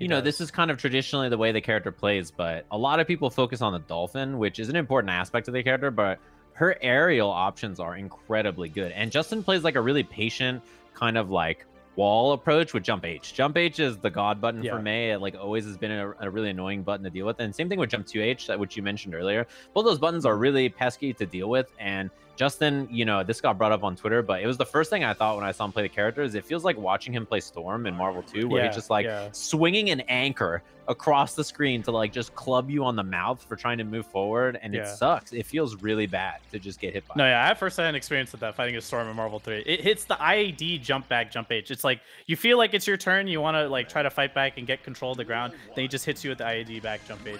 you know, this is kind of traditionally the way the character plays, but a lot of people focus on the Dolphin, which is an important aspect of the character, but her aerial options are incredibly good. And Justin plays like a really patient kind of like wall approach with jump H. Jump H is the god button for Mei. It like always has been a really annoying button to deal with. And same thing with jump 2H, which you mentioned earlier. Both those buttons are really pesky to deal with. And Justin, you know, this got brought up on Twitter, but it was the first thing I thought when I saw him play the characters. It feels like watching him play Storm in Marvel 2, where he's just like swinging an anchor across the screen to like just club you on the mouth for trying to move forward, and it sucks. It feels really bad to just get hit by. No, I had first-hand experience with that fighting a Storm in Marvel 3. It hits the IAD jump back, jump H. It's like you feel like it's your turn, you want to like try to fight back and get control of the ground, then he just hits you with the IAD back jump H.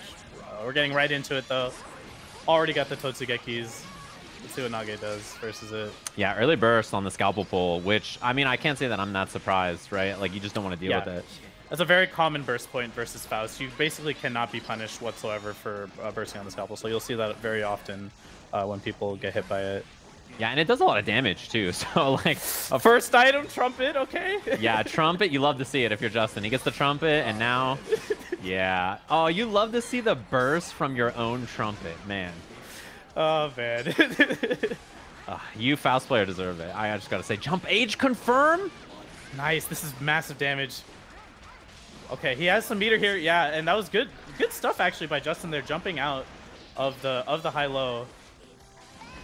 We're getting right into it though. Already got the totsugekis. Let's see what Nage does versus it. Yeah, early burst on the scalpel pull, which, I mean, I can't say that I'm not surprised, right? Like, you just don't want to deal with it. That's a very common burst point versus Faust. You basically cannot be punished whatsoever for bursting on the scalpel, so you'll see that very often when people get hit by it. Yeah, and it does a lot of damage, too. So, like... First item, Trumpet, okay? Yeah, Trumpet, you love to see it if you're Justin. He gets the Trumpet, and now... Yeah. Oh, you love to see the burst from your own Trumpet, man. Oh, man. You Faust player deserve it. I just gotta say, jump H confirm. Nice. This is massive damage. Okay, he has some meter here. Yeah, and that was good. Good stuff actually by Justin there, jumping out of the high-low.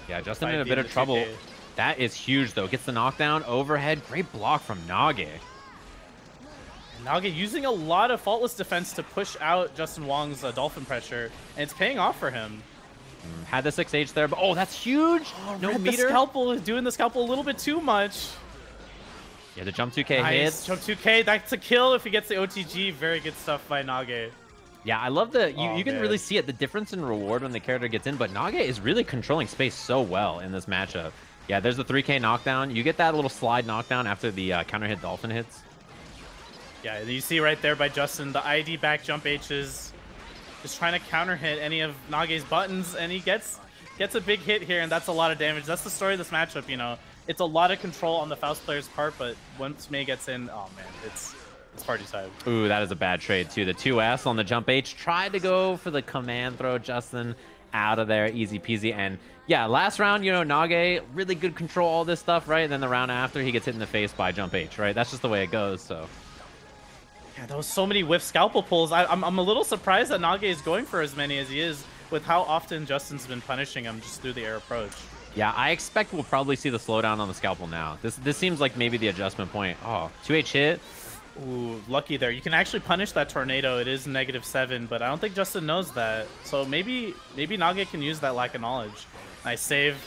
Yeah, Justin in a bit of trouble. 2K. That is huge though. Gets the knockdown overhead. Great block from Nage. Nage using a lot of faultless defense to push out Justin Wong's dolphin pressure, and it's paying off for him. Had the 6H there, but oh, that's huge. No meter. The scalpel is doing the scalpel a little bit too much. Yeah, the jump 2K hits. Jump 2K, that's a kill if he gets the OTG. Very good stuff by Nage. Yeah, I love the, you can really see it, the difference in reward when the character gets in, but Nage is really controlling space so well in this matchup. Yeah, there's the 3K knockdown. You get that little slide knockdown after the counter hit dolphin hits. Yeah, you see right there by Justin, the ID back jump H's. Just trying to counter hit any of Nage's buttons, and he gets a big hit here, and that's a lot of damage. That's the story of this matchup, you know. It's a lot of control on the Faust player's part, but once Mei gets in, oh man, it's party time. Ooh, that is a bad trade too. The 2S on the jump H tried to go for the command throw. Justin out of there, easy peasy. And yeah, last round, you know, Nage really good control all this stuff, right? And then the round after, he gets hit in the face by jump H, right? That's just the way it goes. So. Yeah, there was so many whiff scalpel pulls. I'm a little surprised that Nage is going for as many as he is with how often Justin's been punishing him just through the air approach. Yeah, I expect we'll probably see the slowdown on the scalpel now. This seems like maybe the adjustment point. Oh, 2H hit. Ooh, lucky there. You can actually punish that tornado. It is -7, but I don't think Justin knows that. So maybe Nage can use that lack of knowledge. Nice save.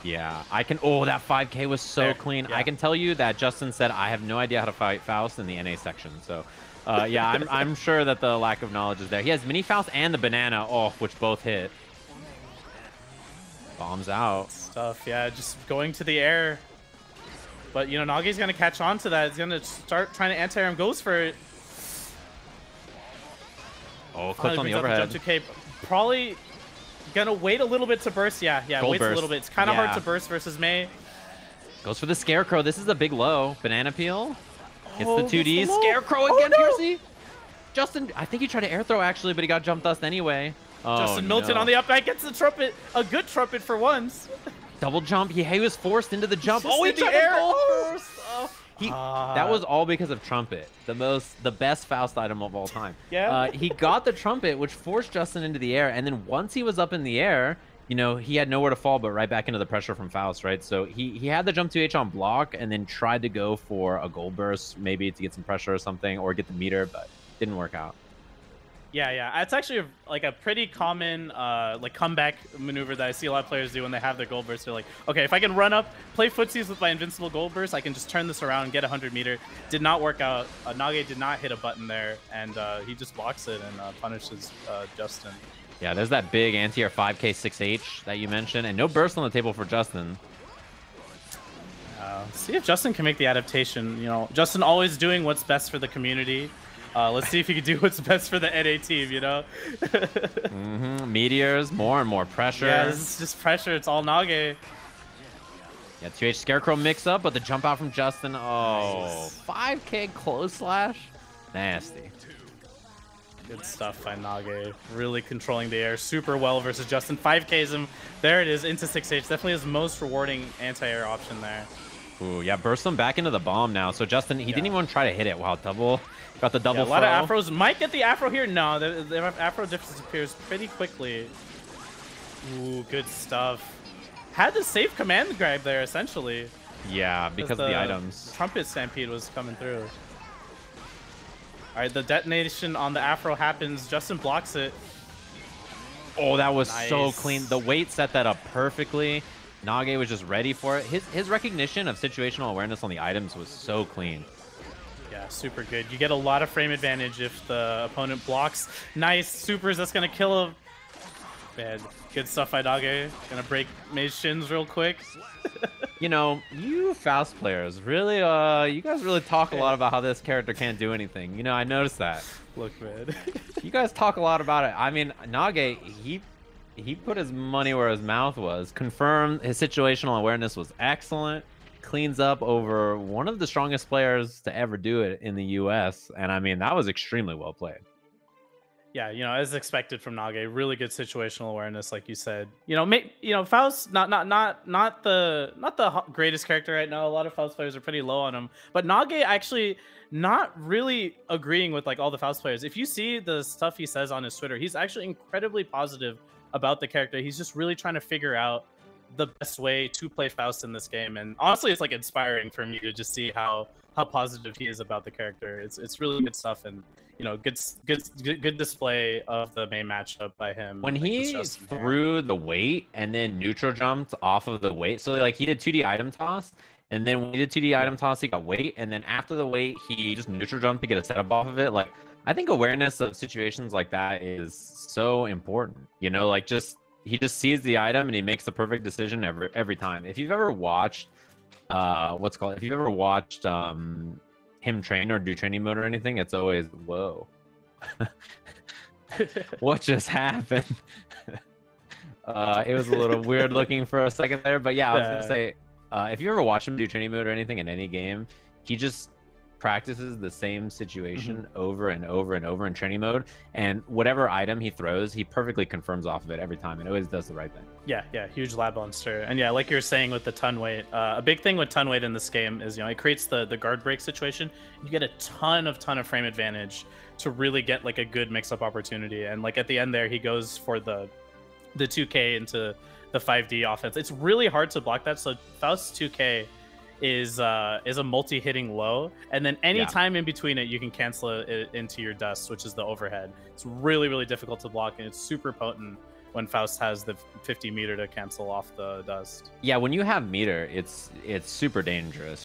Yeah, I can. Oh, that 5K was so clean. Yeah. I can tell you that Justin said, I have no idea how to fight Faust in the NA section. So, yeah, I'm sure that the lack of knowledge is there. He has mini Faust and the banana, which both hit. Bombs out. Stuff, yeah, just going to the air. But, you know, Nage's going to catch on to that. He's going to start trying to anti-air him. Goes for it. Oh, clipped on the overhead. Jump 2K. Probably going to wait a little bit to burst. Yeah, waits a little bit. It's kind of hard to burst versus Mei. Goes for the Scarecrow. This is a big low. Banana peel. Gets the 2Ds. Scarecrow again, Piercy. Justin, I think he tried to air throw actually, but he got jump dust anyway. Oh, Justin Milton on the up back gets the trumpet. A good trumpet for once. Double jump. He was forced into the jump. Oh, he tried to go first. That was all because of Trumpet, the best Faust item of all time. Yeah. He got the Trumpet, which forced Justin into the air, and then once he was up in the air, you know, he had nowhere to fall but right back into the pressure from Faust, right? So he had the jump 2H on block and then tried to go for a gold burst, maybe to get some pressure or something, or get the meter, but didn't work out. Yeah, it's actually like a pretty common like comeback maneuver that I see a lot of players do when they have their gold burst. They're like, okay, if I can run up, play footsies with my invincible gold burst, I can just turn this around and get 100 meter. Did not work out. Nage did not hit a button there, and he just blocks it and punishes Justin. Yeah, there's that big anti-air 5K 6H that you mentioned, and no burst on the table for Justin. See if Justin can make the adaptation. You know, Justin always doing what's best for the community. Let's see if he can do what's best for the NA team, you know? Meteors, more and more pressure. Yeah, this is just pressure. It's all Nage. Yeah, 2H Scarecrow mix up, but the jump out from Justin. Oh, nice. 5K close slash. Nasty. Good stuff by Nage. Really controlling the air super well versus Justin. 5Ks him. There it is, into 6H. Definitely his most rewarding anti-air option there. Ooh, yeah, burst him back into the bomb now. So Justin, he didn't even want to try to hit it. Wow, got the double a lot of afros. Might get the afro here. No, the afro disappears pretty quickly. Ooh, good stuff. Had the safe command grab there, essentially. Yeah, because of the items. Trumpet Stampede was coming through. All right, the detonation on the afro happens. Justin blocks it. Oh, that was so clean. The weight set that up perfectly. Nage was just ready for it. His recognition of situational awareness on the items was so clean. Yeah, super good. You get a lot of frame advantage if the opponent blocks. Nice supers. That's going to kill him. Man, good stuff by Nage. Gonna break Mage's shins real quick. You know, you Faust players really, you guys really talk a lot about how this character can't do anything. You know, I noticed that. Look, man. You guys talk a lot about it. I mean, Nage, he put his money where his mouth was. Confirmed his situational awareness was excellent. Cleans up over one of the strongest players to ever do it in the US. And I mean, that was extremely well played. Yeah, you know, as expected from Nage, really good situational awareness, like you said. You know, Faust not the greatest character right now. A lot of Faust players are pretty low on him, but Nage actually not really agreeing with like all the Faust players. If you see the stuff he says on his Twitter, he's actually incredibly positive about the character. He's just really trying to figure out the best way to play Faust in this game, and honestly, it's like inspiring for me to just see how positive he is about the character. It's really good stuff, and you know, good display of the main matchup by him. When he threw the weight and then neutral jumped off of the weight, so like he did 2D item toss, and then when he did 2D item toss, he got weight, and then after the weight, he just neutral jumped to get a setup off of it. Like, I think awareness of situations like that is so important. You know, like he just sees the item and he makes the perfect decision every time. If you've ever watched if you've ever watched him train or do training mode or anything, it's always whoa. What just happened? It was a little weird looking for a second there, but yeah, I was gonna say, if you ever watch him do training mode or anything in any game, he just practices the same situation over and over and over in training mode, and whatever item he throws, he perfectly confirms off of it every time and always does the right thing. Yeah, huge lab monster. And yeah, like you were saying with the ton weight, a big thing with ton weight in this game is, you know, it creates the guard break situation. You get a ton of frame advantage to really get like a good mix-up opportunity. And like at the end there, he goes for the 2K into the 5D offense. It's really hard to block that. So Faust 2K is a multi-hitting low, and then any time in between it, you can cancel it into your dust, which is the overhead. It's really difficult to block, and it's super potent when Faust has the 50 meter to cancel off the dust. Yeah, when you have meter, it's super dangerous.